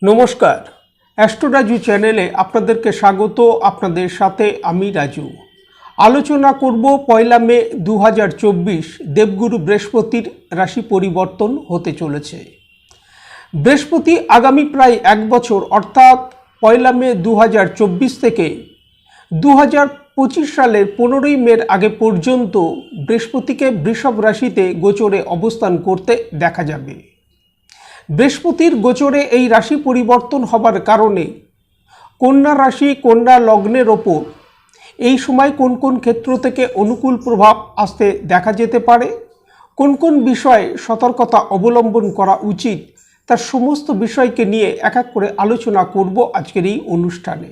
নমস্কার, অ্যাস্ট্রো রাজু চ্যানেলে আপনাদেরকে স্বাগত। আপনাদের সাথে আমি রাজু। আলোচনা করব 1 মে 2024 দেবগুরু বৃহস্পতির রাশি পরিবর্তন হতে চলেছে। বৃহস্পতি আগামী প্রায় 1 বছর অর্থাৎ 1 মে 2024 থেকে 2025 সালের 15ই মের আগে পর্যন্ত বৃহস্পতিকে বৃষভ রাশিতে গোচরে অবস্থান করতে দেখা যাবে। বৃহস্পতির গোচরে এই রাশি পরিবর্তন হবার কারণে কন্যা রাশি কন্যা লগ্নের ওপর এই সময় কোন কোন ক্ষেত্র থেকে অনুকূল প্রভাব আসতে দেখা যেতে পারে, কোন কোন বিষয়ে সতর্কতা অবলম্বন করা উচিত, তার সমস্ত বিষয়কে নিয়ে এক এক করে আলোচনা করব আজকের এই অনুষ্ঠানে।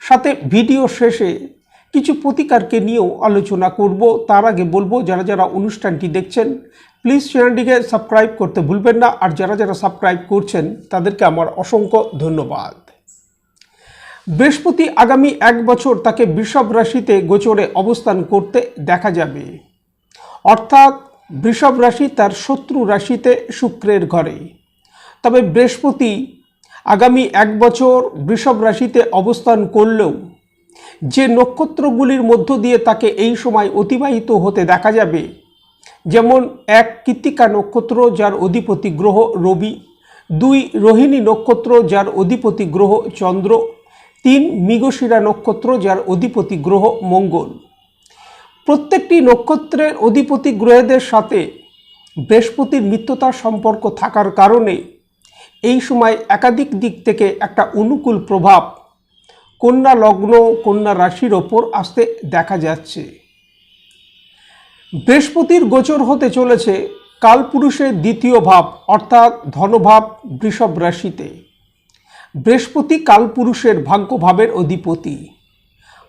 সাথে ভিডিও শেষে কিছু প্রতিকারকে নিয়েও আলোচনা করব। তার আগে বলবো, যারা যারা অনুষ্ঠানটি দেখছেন প্লিজ চ্যানেলটিকে সাবস্ক্রাইব করতে ভুলবেন না, আর যারা যারা সাবস্ক্রাইব করছেন তাদেরকে আমার অসংখ্য ধন্যবাদ। বৃহস্পতি আগামী 1 বছর তাকে বৃষভ রাশিতে গোচরে অবস্থান করতে দেখা যাবে, অর্থাৎ বৃষভ রাশি তার শত্রু রাশিতে শুক্রের ঘরে। তবে বৃহস্পতি আগামী 1 বছর বৃষভ রাশিতে অবস্থান করলেও যে নক্ষত্রগুলির মধ্য দিয়ে তাকে এই সময় অতিবাহিত হতে দেখা যাবে, যেমন 1 কৃত্তিকা নক্ষত্র যার অধিপতি গ্রহ রবি, 2 রোহিণী নক্ষত্র যার অধিপতি গ্রহ চন্দ্র, 3 মৃগশিরা নক্ষত্র যার অধিপতি গ্রহ মঙ্গল। প্রত্যেকটি নক্ষত্রের অধিপতি গ্রহদের সাথে বৃহস্পতির মিত্রতার সম্পর্ক থাকার কারণে এই সময় একাধিক দিক থেকে একটা অনুকূল প্রভাব কন্যা লগ্ন কন্যা রাশির ওপর আসতে দেখা যাচ্ছে। বৃহস্পতির গোচর হতে চলেছে কালপুরুষের দ্বিতীয় ভাব অর্থাৎ ধনভাব বৃষভ রাশিতে। বৃহস্পতি কালপুরুষের ভাগ্যভাবের অধিপতি।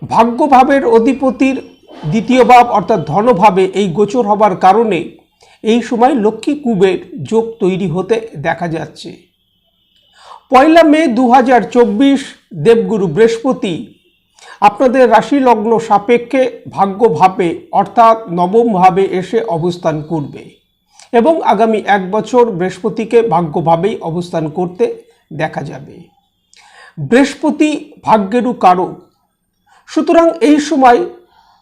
ভাগ্যভাবের অধিপতির দ্বিতীয় ভাব অর্থাৎ ধনভাবে এই গোচর হবার কারণে এই সময় লক্ষ্মী কুবের যোগ তৈরি হতে দেখা যাচ্ছে। 1 মে 2024 দেবগুরু বৃহস্পতি আপনাদের রাশি লগ্ন সাপেক্ষে ভাগ্যভাবে অর্থাৎ নবম ভাবে এসে অবস্থান করবে এবং আগামী 1 বছর বৃহস্পতিকে ভাগ্যভাবেই অবস্থান করতে দেখা যাবে। বৃহস্পতি ভাগ্যেরও কারক, সুতরাং এই সময়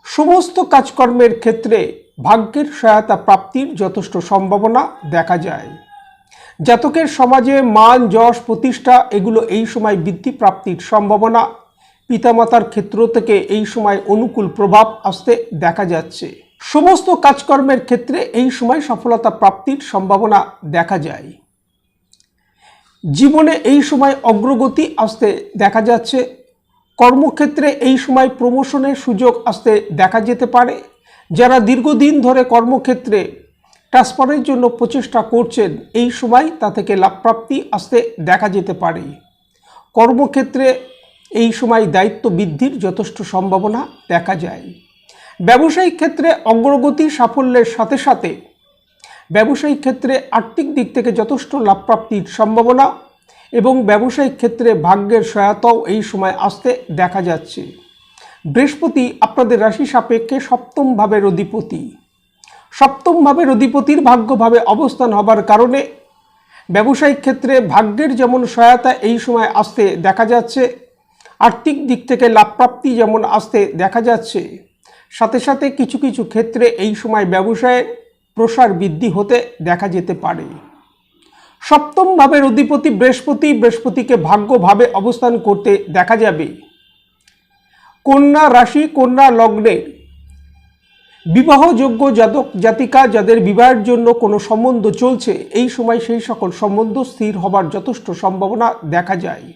সমস্ত কাজকর্মের ক্ষেত্রে ভাগ্যের সহায়তা প্রাপ্তির যথেষ্ট সম্ভাবনা দেখা যায়। জাতকের সমাজে মান যশ প্রতিষ্ঠা এগুলো এই সময় বৃদ্ধি প্রাপ্তির সম্ভাবনা, পিতামাতার ক্ষেত্র থেকে এই সময় অনুকূল প্রভাব আসতে দেখা যাচ্ছে। সমস্ত কাজকর্মের ক্ষেত্রে এই সময় সফলতা প্রাপ্তির সম্ভাবনা দেখা যায়। জীবনে এই সময় অগ্রগতি আসতে দেখা যাচ্ছে। কর্মক্ষেত্রে এই সময় প্রমোশনের সুযোগ আসতে দেখা যেতে পারে। যারা দীর্ঘদিন ধরে কর্মক্ষেত্রে ট্রান্সফারের জন্য প্রচেষ্টা করছেন এই সময় তা থেকে লাভপ্রাপ্তি আসতে দেখা যেতে পারে। কর্মক্ষেত্রে এই সময় দায়িত্ব বৃদ্ধির যথেষ্ট সম্ভাবনা দেখা যায়। ব্যবসায়িক ক্ষেত্রে অগ্রগতি সাফল্যের সাথে সাথে ব্যবসায়িক ক্ষেত্রে আর্থিক দিক থেকে যথেষ্ট লাভপ্রাপ্তির সম্ভাবনা এবং ব্যবসায়িক ক্ষেত্রে ভাগ্যের সহায়তাও এই সময় আসতে দেখা যাচ্ছে। বৃহস্পতি আপনাদের রাশি সাপেক্ষে সপ্তম ভাবের অধিপতি। সপ্তম ভাবের অধিপতির ভাগ্যভাবে অবস্থান হবার কারণে ব্যবসায়িক ক্ষেত্রে ভাগ্যের যেমন সহায়তা এই সময় আসতে দেখা যাচ্ছে, আর্থিক দিক থেকে লাভপ্রাপ্তি যেমন আসতে দেখা যাচ্ছে, সাথে সাথে কিছু কিছু ক্ষেত্রে এই সময় ব্যবসায়ের প্রসার বৃদ্ধি হতে দেখা যেতে পারে। সপ্তম ভাবের অধিপতি বৃহস্পতিকে ভাগ্যভাবে অবস্থান করতে দেখা যাবে। কন্যা রাশি কন্যা লগ্নের বিবাহযোগ্য জাতক জাতিকা যাদের বিবাহের জন্য কোনো সম্বন্ধ চলছে এই সময় সেই সকল সম্বন্ধ স্থির হবার যথেষ্ট সম্ভাবনা দেখা যায়।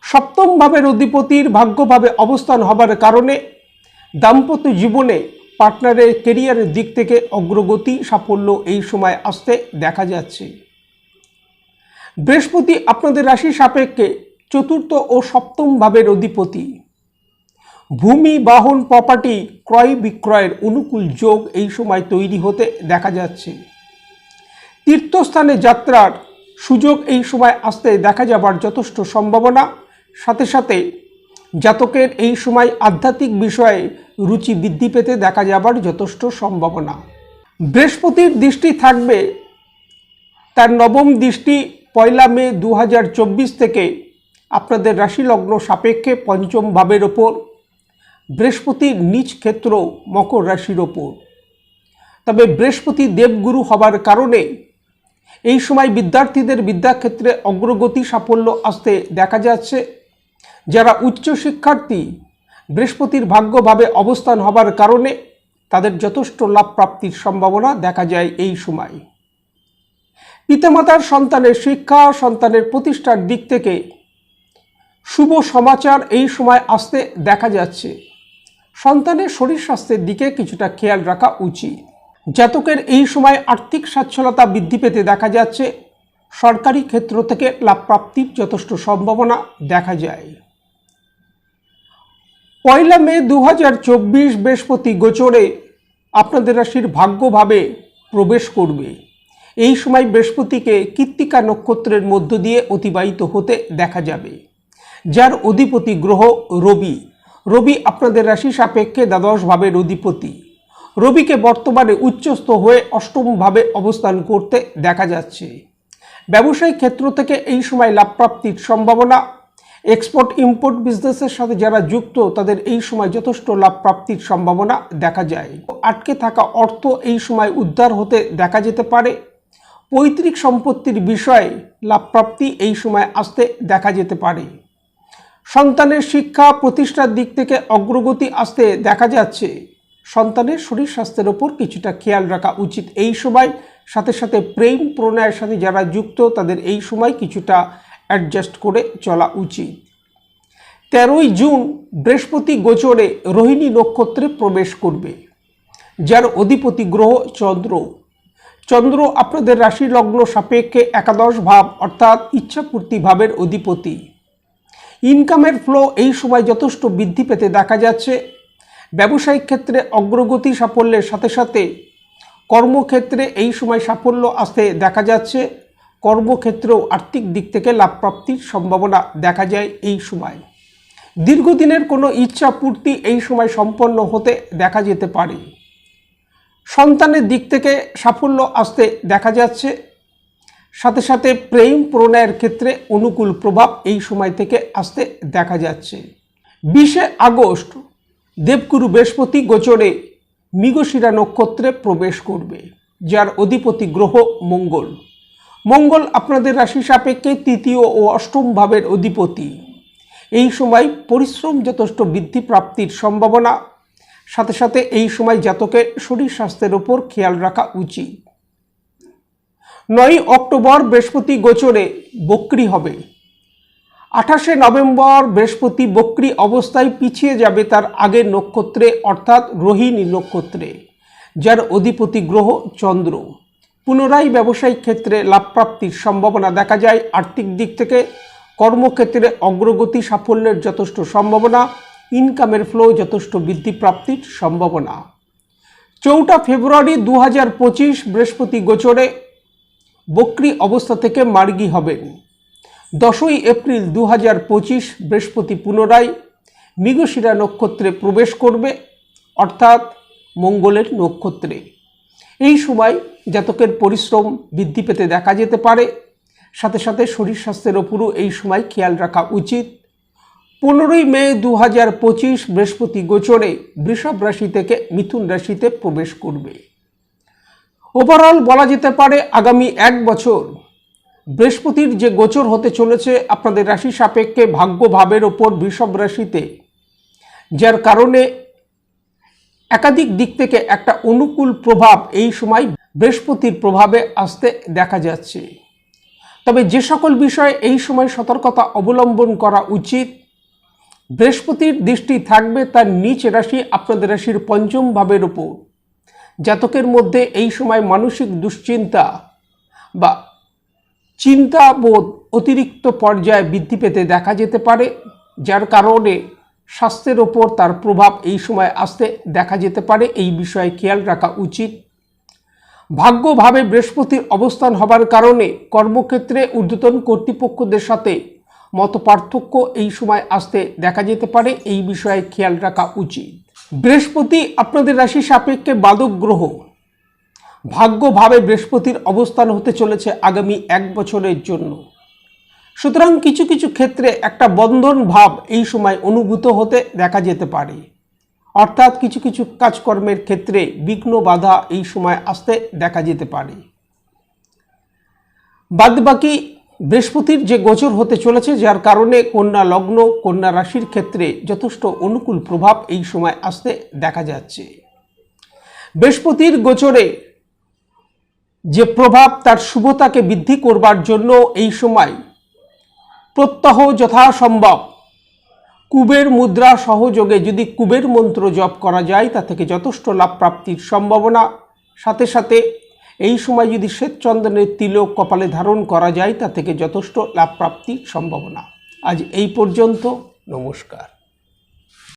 সপ্তম ভাবের অধিপতির ভাগ্যভাবে অবস্থান হবার কারণে দাম্পত্য জীবনে পার্টনারের কেরিয়ারের দিক থেকে অগ্রগতি সাফল্য এই সময় আসতে দেখা যাচ্ছে। বৃহস্পতি আপনাদের রাশি সাপেক্ষে চতুর্থ ও সপ্তম ভাবের অধিপতি। ভূমি বাহন প্রপার্টি ক্রয় বিক্রয়ের অনুকূল যোগ এই সময় তৈরি হতে দেখা যাচ্ছে। তীর্থস্থানে যাত্রার সুযোগ এই সময় আসতে দেখা যাবার যথেষ্ট সম্ভাবনা, সাথে সাথে জাতকের এই সময় আধ্যাত্মিক বিষয়ে রুচি বৃদ্ধি পেতে দেখা যাবার যথেষ্ট সম্ভাবনা। বৃহস্পতির দৃষ্টি থাকবে, তার নবম দৃষ্টি 1 মে 2024 থেকে আপনাদের রাশি লগ্ন সাপেক্ষে পঞ্চম ভাবের ওপর বৃহস্পতির নিজ ক্ষেত্র মকর রাশির ওপর। তবে বৃহস্পতি দেবগুরু হবার কারণে এই সময় বিদ্যার্থীদের বিদ্যাক্ষেত্রে অগ্রগতি সাফল্য আসতে দেখা যাচ্ছে। যারা উচ্চ শিক্ষার্থী, বৃহস্পতির ভাগ্যভাবে অবস্থান হবার কারণে তাদের যথেষ্ট লাভ প্রাপ্তির সম্ভাবনা দেখা যায় এই সময়। পিতামাতার সন্তানের শিক্ষা, সন্তানের প্রতিষ্ঠার দিক থেকে শুভ সমাচার এই সময় আসতে দেখা যাচ্ছে। সন্তানের শরীর স্বাস্থ্যের দিকে কিছুটা খেয়াল রাখা উচিত। জাতকের এই সময় আর্থিক সচ্ছলতা বৃদ্ধি পেতে দেখা যাচ্ছে। সরকারি ক্ষেত্র থেকে লাভ প্রাপ্তির যথেষ্ট সম্ভাবনা দেখা যায়। 1 মে 2024 বৃহস্পতি গোচরে আপনাদের রাশির ভাগ্যভাবে প্রবেশ করবে। এই সময় বৃহস্পতিকে কৃত্তিকা নক্ষত্রের মধ্য দিয়ে অতিবাহিত হতে দেখা যাবে, যার অধিপতি গ্রহ রবি। রবি আপনাদের রাশি সাপেক্ষে দ্বাদশ ভাবের অধিপতি। রবিকে বর্তমানে উচ্চস্থ হয়ে অষ্টম ভাবে অবস্থান করতে দেখা যাচ্ছে। ব্যবসায়িক ক্ষেত্র থেকে এই সময় লাভ প্রাপ্তির সম্ভাবনা। এক্সপোর্ট ইম্পোর্ট বিজনেসের সাথে যারা যুক্ত তাদের এই সময় যথেষ্ট লাভ প্রাপ্তির সম্ভাবনা দেখা যায়। আটকে থাকা অর্থ এই সময় উদ্ধার হতে দেখা যেতে পারে। পৈতৃক সম্পত্তির বিষয়ে লাভ প্রাপ্তি এই সময় আসতে দেখা যেতে পারে। সন্তানের শিক্ষা প্রতিষ্ঠার দিক থেকে অগ্রগতি আসতে দেখা যাচ্ছে। সন্তানের শরীর স্বাস্থ্যের ওপর কিছুটা খেয়াল রাখা উচিত এই সময়। সাথে সাথে প্রেম প্রণয়ের সাথে যারা যুক্ত তাদের এই সময় কিছুটা অ্যাডজাস্ট করে চলা উচিত। 13 জুন বৃহস্পতি গোচরে রোহিণী নক্ষত্রে প্রবেশ করবে, যার অধিপতি গ্রহ চন্দ্র। চন্দ্র আপনাদের রাশি লগ্ন সাপেক্ষে একাদশ ভাব অর্থাৎ ইচ্ছাপূর্তি ভাবের অধিপতি। ইনকামের ফ্লো এই সময় যথেষ্ট বৃদ্ধি পেতে দেখা যাচ্ছে। ব্যবসায়িক ক্ষেত্রে অগ্রগতি সাফল্যের সাথে সাথে কর্মক্ষেত্রে এই সময় সাফল্য আসতে দেখা যাচ্ছে। কর্মক্ষেত্রেও আর্থিক দিক থেকে লাভ প্রাপ্তির সম্ভাবনা দেখা যায় এই সময়। দীর্ঘদিনের কোনো ইচ্ছা পূর্তি এই সময় সম্পন্ন হতে দেখা যেতে পারে। সন্তানের দিক থেকে সাফল্য আসতে দেখা যাচ্ছে। সাথে সাথে প্রেম প্রণয়ের ক্ষেত্রে অনুকূল প্রভাব এই সময় থেকে আসতে দেখা যাচ্ছে। 20 আগস্ট দেবগুরু বৃহস্পতি গোচরে মৃগশিরা নক্ষত্রে প্রবেশ করবে, যার অধিপতি গ্রহ মঙ্গল। মঙ্গল আপনাদের রাশি সাপেক্ষে তৃতীয় ও অষ্টম ভাবের অধিপতি। এই সময় পরিশ্রম যথেষ্ট বৃদ্ধি প্রাপ্তির সম্ভাবনা। সাথে সাথে এই সময় জাতকের শরীর স্বাস্থ্যের ওপর খেয়াল রাখা উচিত। 9 অক্টোবর বৃহস্পতি গোচরে বক্রী হবে। 28 নভেম্বর বৃহস্পতি বক্রী অবস্থায় পিছিয়ে যাবে তার আগের নক্ষত্রে অর্থাৎ রোহিণী নক্ষত্রে, যার অধিপতি গ্রহ চন্দ্র। পুনরায় ব্যবসায়িক ক্ষেত্রে লাভ প্রাপ্তির সম্ভাবনা দেখা যায়। আর্থিক দিক থেকে কর্মক্ষেত্রে অগ্রগতি সাফল্যের যথেষ্ট সম্ভাবনা। ইনকামের ফ্লো যথেষ্ট বৃদ্ধি প্রাপ্তির সম্ভাবনা। 4 ফেব্রুয়ারি 2025 বৃহস্পতি গোচরে বক্রী অবস্থা থেকে মার্গী হবেন। 10 এপ্রিল 2025 বৃহস্পতি পুনরায় মৃগশিরা নক্ষত্রে প্রবেশ করবে অর্থাৎ মঙ্গলের নক্ষত্রে। এই সময় জাতকের পরিশ্রম বৃদ্ধি পেতে দেখা যেতে পারে। সাথে সাথে শরীর স্বাস্থ্যের ওপরও এই সময় খেয়াল রাখা উচিত। 15 মে 2025 বৃহস্পতি গোচরে বৃষভ রাশি থেকে মিথুন রাশিতে প্রবেশ করবে। ওভারঅল বলা যেতে পারে আগামী 1 বছর বৃহস্পতির যে গোচর হতে চলেছে আপনাদের রাশি সাপেক্ষে ভাগ্যভাবের ওপর বৃষভ রাশিতে, যার কারণে একাধিক দিক থেকে একটা অনুকূল প্রভাব এই সময় বৃহস্পতির প্রভাবে আসতে দেখা যাচ্ছে। তবে যে সকল বিষয়ে এই সময় সতর্কতা অবলম্বন করা উচিত, বৃহস্পতির দৃষ্টি থাকবে তার নিচ রাশি আপনাদের রাশির পঞ্চম ভাবের ওপর। জাতকের মধ্যে এই সময় মানসিক দুশ্চিন্তা বা চিন্তাবোধ অতিরিক্ত পর্যায়ে বৃদ্ধি পেতে দেখা যেতে পারে, যার কারণে স্বাস্থ্যের ওপর তার প্রভাব এই সময় আসতে দেখা যেতে পারে। এই বিষয়ে খেয়াল রাখা উচিত। ভাগ্যভাবে বৃহস্পতির অবস্থান হবার কারণে কর্মক্ষেত্রে ঊর্ধ্বতন কর্তৃপক্ষদের সাথে মতপার্থক্য এই সময় আসতে দেখা যেতে পারে। এই বিষয়ে খেয়াল রাখা উচিত। বৃহস্পতি আপনাদের রাশি সাপেক্ষে বাদক গ্রহ। ভাগ্যভাবে বৃহস্পতির অবস্থান হতে চলেছে আগামী 1 বছরের জন্য। সুতরাং কিছু কিছু ক্ষেত্রে একটা বন্ধন ভাব এই সময় অনুভূত হতে দেখা যেতে পারে, অর্থাৎ কিছু কিছু কাজকর্মের ক্ষেত্রে বিঘ্ন বাধা এই সময় আসতে দেখা যেতে পারে। বাদবাকি বৃহস্পতির যে গোচর হতে চলেছে, যার কারণে কন্যা লগ্ন কন্যা রাশির ক্ষেত্রে যথেষ্ট অনুকূল প্রভাব এই সময় আসতে দেখা যাচ্ছে। বৃহস্পতির গোচরে যে প্রভাব, তার শুভতাকে বৃদ্ধি করবার জন্য এই সময় প্রত্যহ যথাসম্ভব কুবের মুদ্রা সহযোগে যদি কুবের মন্ত্র জপ করা যায়, তা থেকে যথেষ্ট লাভ প্রাপ্তির সম্ভাবনা। সাথে সাথে এই সময় যদি শ্বেতচন্দনের তিলক কপালে ধারণ করা যায়, তা থেকে যথেষ্ট লাভ প্রাপ্তির সম্ভাবনা। আজ এই পর্যন্ত, নমস্কার।